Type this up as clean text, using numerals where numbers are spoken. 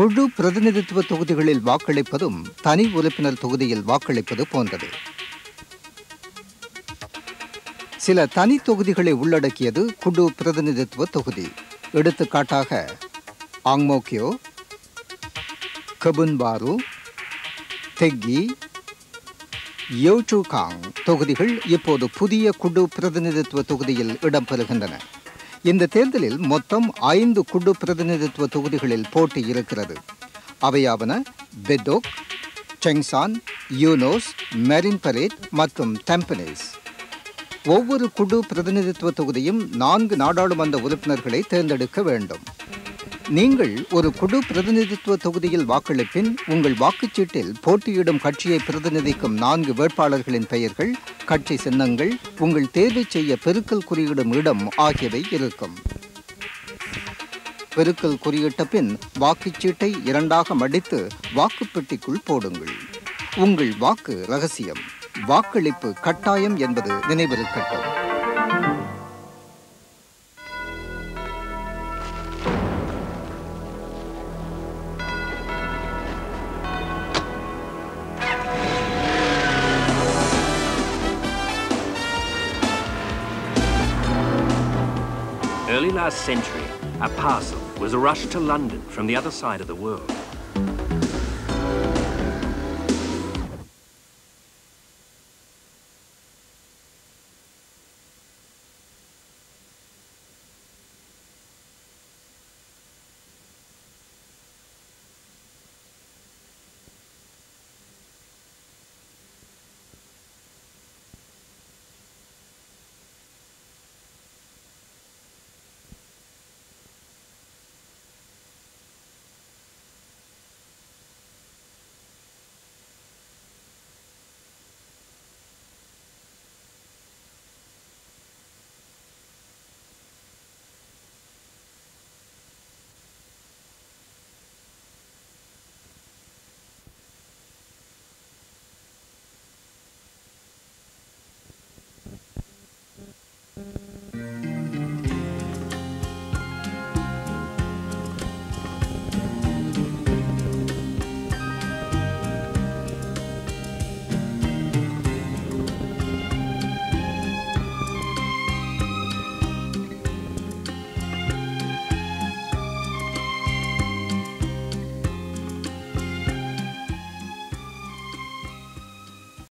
குழு பிரதிநிதித்துவ தொகுதிகளில் வாக்களிப்பதும் தனி உறுப்பினர் தொகுதியில் வாக்களிப்பது போன்றது. சில தனி தொகுதிகளை உள்ளடக்கியது குழு பிரதிநிதித்துவ தொகுதி. எடுத்துக்காட்டாக ஆங்மோக்கியோ, கபுன் பாரு, தெக்கி, யோச்சுகாங் தொகுதிகள் இப்போது புதிய குழு பிரதிநிதித்துவ தொகுதியில் இடம்பெறுகின்றன. இந்த தேர்தலில் மொத்தம் 5 குழு பிரதிநிதித்துவ தொகுதிகளில் போட்டி இருக்கிறது. அவையாவன பெதோக், செங்சான், யூனோஸ், மெரின் பரேட் மற்றும் டெம்பனேஸ். ஒவ்வொரு குழு பிரதிநிதித்துவ தொகுதியும் 4 நாடாளுமன்ற உறுப்பினர்களை தேர்ந்தெடுக்க வேண்டும். நீங்கள் ஒரு குழு பிரதிநிதித்துவ தொகுதியில் வாக்களிப்பின் உங்கள் வாக்குச்சீட்டில் போட்டியிடும் கட்சியை பிரதிநிதிக்கும் 4 வேட்பாளர்களின் பெயர்கள், கட்சி சின்னங்கள், உங்கள் தேர்வை செய்ய பெருக்கல் குறியிடும் இடம் ஆகியவை இருக்கும். பெருக்கல் குறியிட்ட பின் வாக்குச்சீட்டை 2ஆக மடித்து வாக்குப்பெட்டிக்குள் போடுங்கள். உங்கள் வாக்கு ரகசியம். வாக்களிப்பு கட்டாயம் என்பது நினைவிருக்கட்டும். Early last century, a parcel was rushed to London from the other side of the world.